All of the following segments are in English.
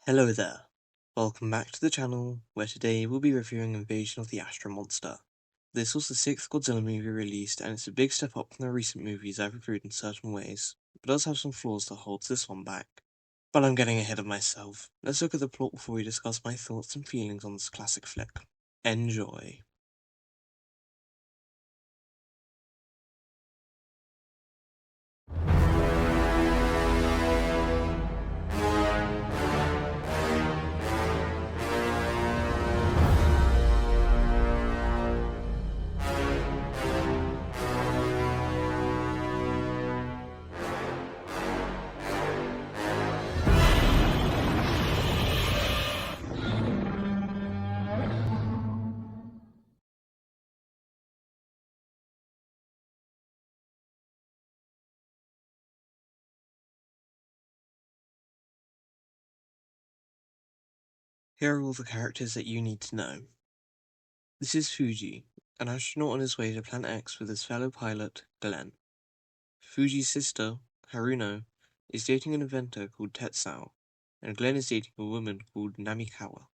Hello there, welcome back to the channel, where today we'll be reviewing Invasion of the Astro Monster. This was the 6th Godzilla movie released, and it's a big step up from the recent movies I've reviewed in certain ways, but does have some flaws that holds this one back. But I'm getting ahead of myself. Let's look at the plot before we discuss my thoughts and feelings on this classic flick. Enjoy. Here are all the characters that you need to know. This is Fuji, an astronaut on his way to Planet X with his fellow pilot, Glenn. Fuji's sister, Haruno, is dating an inventor called Tetsao, and Glenn is dating a woman called Namikawa.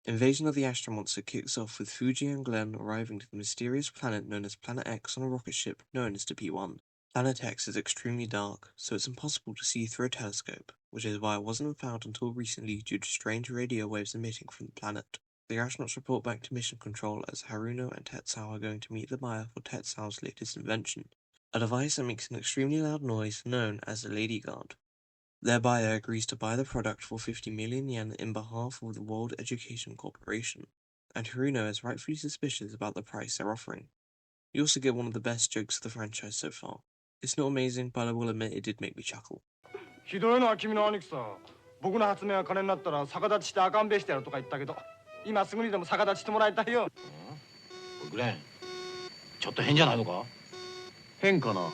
Invasion of the Astro Monster kicks off with Fuji and Glenn arriving to the mysterious planet known as Planet X on a rocket ship known as the P-1. Planet X is extremely dark, so it's impossible to see through a telescope, which is why it wasn't found until recently due to strange radio waves emitting from the planet. The astronauts report back to Mission Control as Haruno and Tetsao are going to meet the buyer for Tetsao's latest invention, a device that makes an extremely loud noise known as the Lady Guard. Their buyer agrees to buy the product for 50 million yen in behalf of the World Education Corporation, and Haruno is rightfully suspicious about the price they're offering. You also get one of the best jokes of the franchise so far. It's not amazing, but I will admit it did make me chuckle. ひどいのは君の兄貴さ。僕の発明が金になったら逆立ちして赤んべしてやるとか言ったけど、今すぐにでも逆立ちしてもらいたいよ。グレン、ちょっと変じゃないのか？変かな。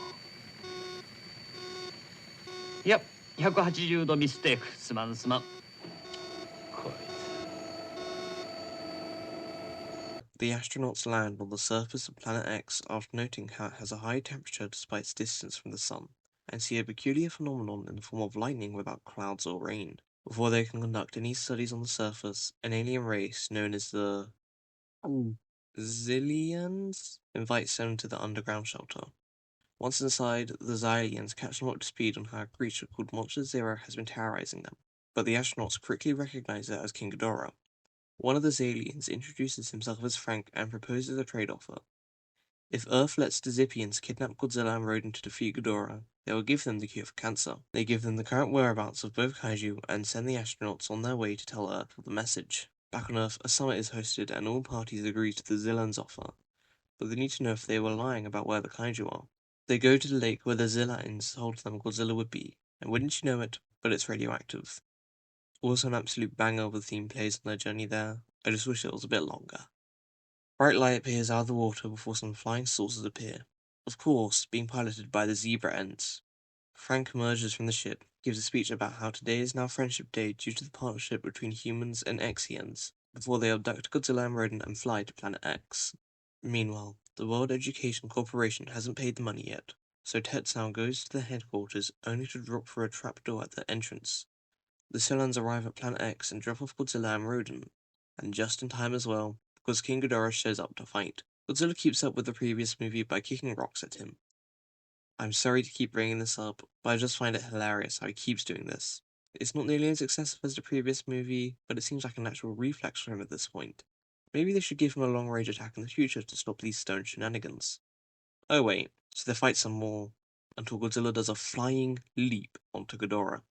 いや、180度ミステーク。すまんすまん。こい The astronauts land on the surface of Planet X after noting how it has a high temperature despite its distance from the sun, and see a peculiar phenomenon in the form of lightning without clouds or rain. Before they can conduct any studies on the surface, an alien race known as the Zillions invites them to the underground shelter. Once inside, the Xylians catch them up to speed on how a creature called Monster Zero has been terrorizing them, but the astronauts quickly recognize it as King Ghidorah. One of the Xylians introduces himself as Frank and proposes a trade offer. If Earth lets the Zippians kidnap Godzilla and Rodan to defeat Ghidorah, they will give them the cure for cancer. They give them the current whereabouts of both kaiju and send the astronauts on their way to tell Earth of the message. Back on Earth, a summit is hosted and all parties agree to the Zillions' offer, but they need to know if they were lying about where the kaiju are. They go to the lake where the Zillions told them Godzilla would be, and wouldn't you know it, but it's radioactive. Also an absolute banger of the theme plays on their journey there. I just wish it was a bit longer. Bright light appears out of the water before some flying saucers appear. Of course, being piloted by the Zebra Ents. Frank emerges from the ship, gives a speech about how today is now Friendship Day due to the partnership between humans and Xians, before they abduct Godzilla and Rodan and fly to Planet X. Meanwhile, the World Education Corporation hasn't paid the money yet, so Tetsao goes to the headquarters only to drop through a trapdoor at the entrance. The Cylons arrive at Planet X and drop off Godzilla and Rodan, and just in time as well, because King Ghidorah shows up to fight. Godzilla keeps up with the previous movie by kicking rocks at him. I'm sorry to keep bringing this up, but I just find it hilarious how he keeps doing this. It's not nearly as excessive as the previous movie, but it seems like a natural reflex for him at this point. Maybe they should give him a long-range attack in the future to stop these stone shenanigans. Oh wait, so they fight some more, until Godzilla does a flying leap onto Ghidorah.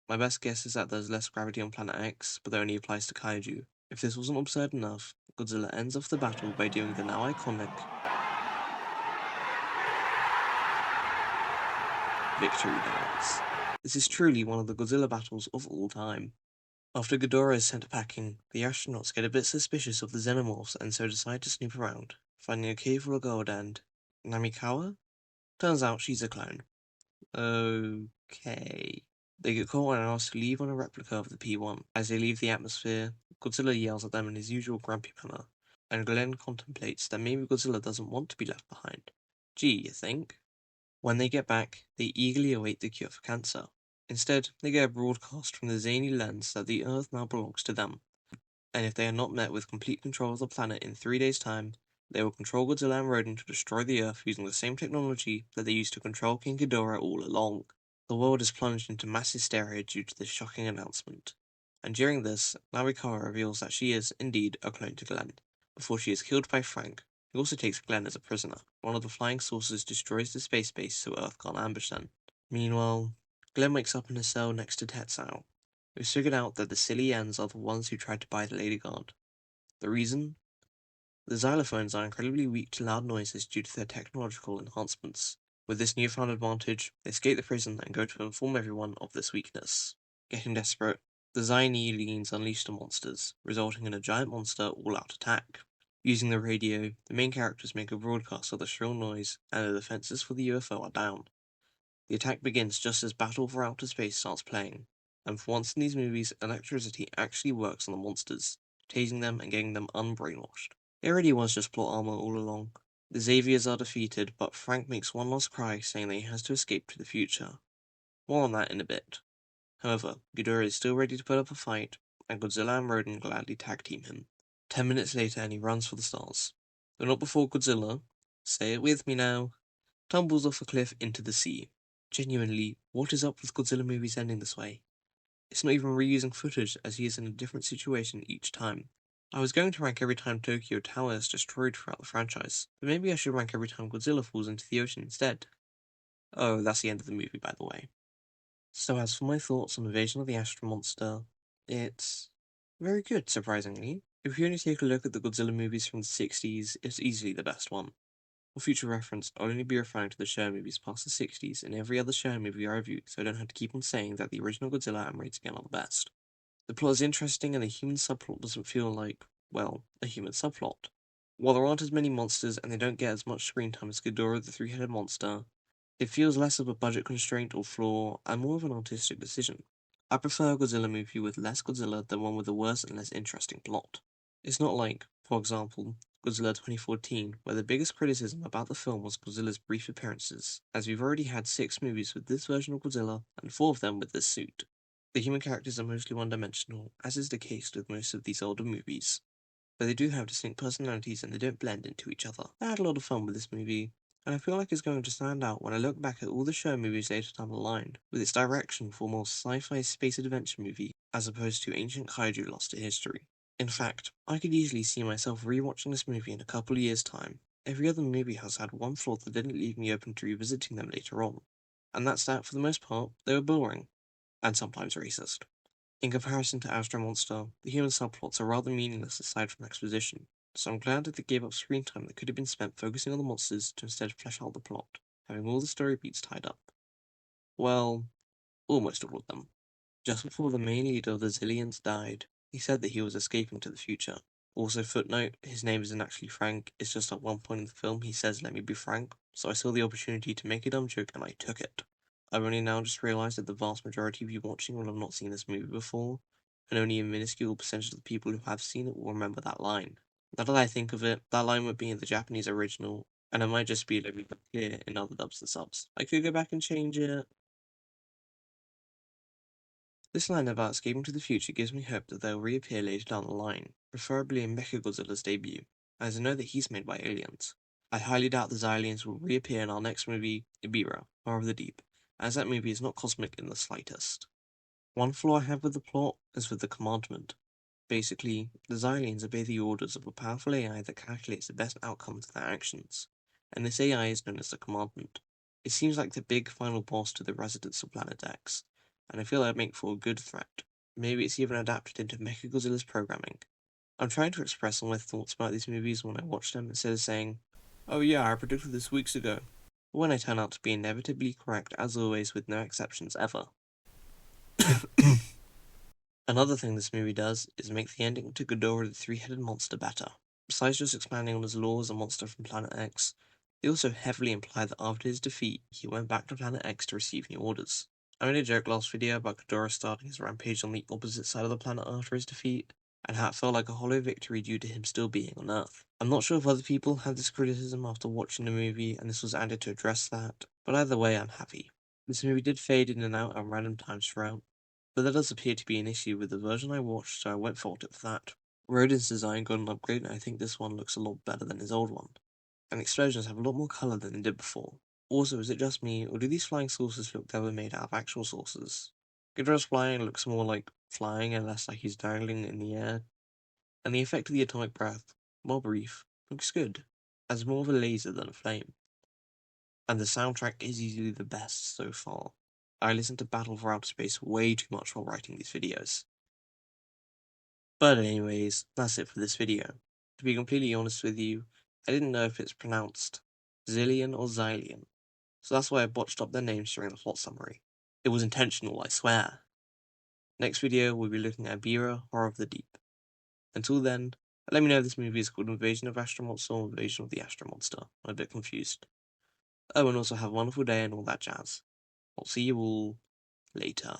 My best guess is that there's less gravity on Planet X, but that only applies to kaiju. If this wasn't absurd enough, Godzilla ends off the battle by doing the now iconic victory dance. This is truly one of the Godzilla battles of all time. After Ghidorah is sent packing, the astronauts get a bit suspicious of the xenomorphs and so decide to snoop around, finding a cave full of gold and... Namikawa? Turns out she's a clone. Okay. They get caught and asked to leave on a replica of the P-1. As they leave the atmosphere, Godzilla yells at them in his usual grumpy manner, and Glenn contemplates that maybe Godzilla doesn't want to be left behind. Gee, you think? When they get back, they eagerly await the cure for cancer. Instead, they get a broadcast from the zany lens that the Earth now belongs to them, and if they are not met with complete control of the planet in 3 days' time, they will control Godzilla and Rodan to destroy the Earth using the same technology that they used to control King Ghidorah all along. The world is plunged into mass hysteria due to this shocking announcement, and during this, Narikawa reveals that she is, indeed, a clone to Glenn, before she is killed by Frank, who also takes Glenn as a prisoner. One of the flying saucers destroys the space base so Earth can't ambush them. Meanwhile, Glenn wakes up in a cell next to Tetsuo, who's figured out that the silly Ends are the ones who tried to buy the Lady Guard. The reason? The xylophones are incredibly weak to loud noises due to their technological enhancements. With this newfound advantage, they escape the prison and go to inform everyone of this weakness. Getting desperate, the Xynealians unleash the monsters, resulting in a giant monster all-out attack. Using the radio, the main characters make a broadcast of the shrill noise, and the defenses for the UFO are down. The attack begins just as Battle for Outer Space starts playing, and for once in these movies, electricity actually works on the monsters, tasing them and getting them unbrainwashed. It already was just plot armor all along. The Xaviers are defeated, but Frank makes one last cry saying that he has to escape to the future. More on that in a bit. However, Ghidorah is still ready to put up a fight, and Godzilla and Rodan gladly tag team him. 10 minutes later and he runs for the stars. But not before Godzilla, say it with me now, tumbles off a cliff into the sea. Genuinely, what is up with Godzilla movies ending this way? It's not even reusing footage, as he is in a different situation each time. I was going to rank every time Tokyo Tower is destroyed throughout the franchise, but maybe I should rank every time Godzilla falls into the ocean instead. Oh, that's the end of the movie, by the way. So as for my thoughts on Invasion of the Astro Monster, it's very good, surprisingly. If you only take a look at the Godzilla movies from the 60s, it's easily the best one. For future reference, I'll only be referring to the Showa movies past the 60s in every other Showa movie I review, so I don't have to keep on saying that the original Godzilla and Raid Again are the best. The plot is interesting and the human subplot doesn't feel like, well, a human subplot. While there aren't as many monsters and they don't get as much screen time as Ghidorah the three-headed monster, it feels less of a budget constraint or flaw and more of an artistic decision. I prefer a Godzilla movie with less Godzilla than one with a worse and less interesting plot. It's not like, for example, Godzilla 2014, where the biggest criticism about the film was Godzilla's brief appearances, as we've already had 6 movies with this version of Godzilla and 4 of them with this suit. The human characters are mostly one-dimensional, as is the case with most of these older movies, but they do have distinct personalities and they don't blend into each other. I had a lot of fun with this movie, and I feel like it's going to stand out when I look back at all the Showa movies later down the line, with its direction for a more sci-fi space adventure movie, as opposed to ancient kaiju lost to history. In fact, I could easily see myself rewatching this movie in a couple of years' time. Every other movie has had one flaw that didn't leave me open to revisiting them later on, and that's that, for the most part, they were boring, and sometimes racist. In comparison to Astro Monster, the human subplots are rather meaningless aside from exposition, so I'm glad that they gave up screen time that could have been spent focusing on the monsters to instead flesh out the plot, having all the story beats tied up. Well, almost all of them. Just before the main leader of the Zillions died, he said that he was escaping to the future. Also, footnote, his name isn't actually Frank, it's just at one point in the film he says, "Let me be Frank," so I saw the opportunity to make a dumb joke and I took it. I've only now just realised that the vast majority of you watching will have not seen this movie before, and only a minuscule percentage of the people who have seen it will remember that line. Now that I think of it, that line would be in the Japanese original, and it might just be a little bit clear in other dubs and subs. I could go back and change it. This line about escaping to the future gives me hope that they'll reappear later down the line, preferably in Mechagodzilla's debut, as I know that he's made by aliens. I highly doubt the Xylians will reappear in our next movie, Ibira, Power of the Deep, as that movie is not cosmic in the slightest. One flaw I have with the plot is with the commandment. Basically, the Xylians obey the orders of a powerful AI that calculates the best outcome to their actions, and this AI is known as the commandment. It seems like the big final boss to the residents of Planet X, and I feel it'd make for a good threat. Maybe it's even adapted into Mechagodzilla's programming. I'm trying to express all my thoughts about these movies when I watch them instead of saying, "Oh yeah, I predicted this weeks ago," when I turn out to be inevitably correct as always with no exceptions ever. Another thing this movie does is make the ending to Ghidorah the three-headed monster better. Besides just expanding on his lore as a monster from Planet X, they also heavily imply that after his defeat, he went back to Planet X to receive new orders. I made a joke last video about Ghidorah starting his rampage on the opposite side of the planet after his defeat, and how it felt like a hollow victory due to him still being on Earth. I'm not sure if other people had this criticism after watching the movie and this was added to address that, but either way I'm happy. This movie did fade in and out at random times throughout, but there does appear to be an issue with the version I watched, so I won't fault it for that. Rodin's design got an upgrade, and I think this one looks a lot better than his old one, and explosions have a lot more colour than they did before. Also, is it just me, or do these flying saucers look they were made out of actual saucers? Ghidorah's flying looks more like flying and less like he's dangling in the air, and the effect of the atomic breath, while brief, looks good, as more of a laser than a flame. And the soundtrack is easily the best so far. I listened to Battle for Outer Space way too much while writing these videos. But anyways, that's it for this video. To be completely honest with you, I didn't know if it's pronounced Zillion or Xylian, so that's why I botched up their names during the plot summary. It was intentional, I swear. Next video, we'll be looking at Bira, Horror of the Deep. Until then, let me know if this movie is called Invasion of Astro Monster or Invasion of the Astro Monster. I'm a bit confused. Oh, and also have a wonderful day and all that jazz. I'll see you all later.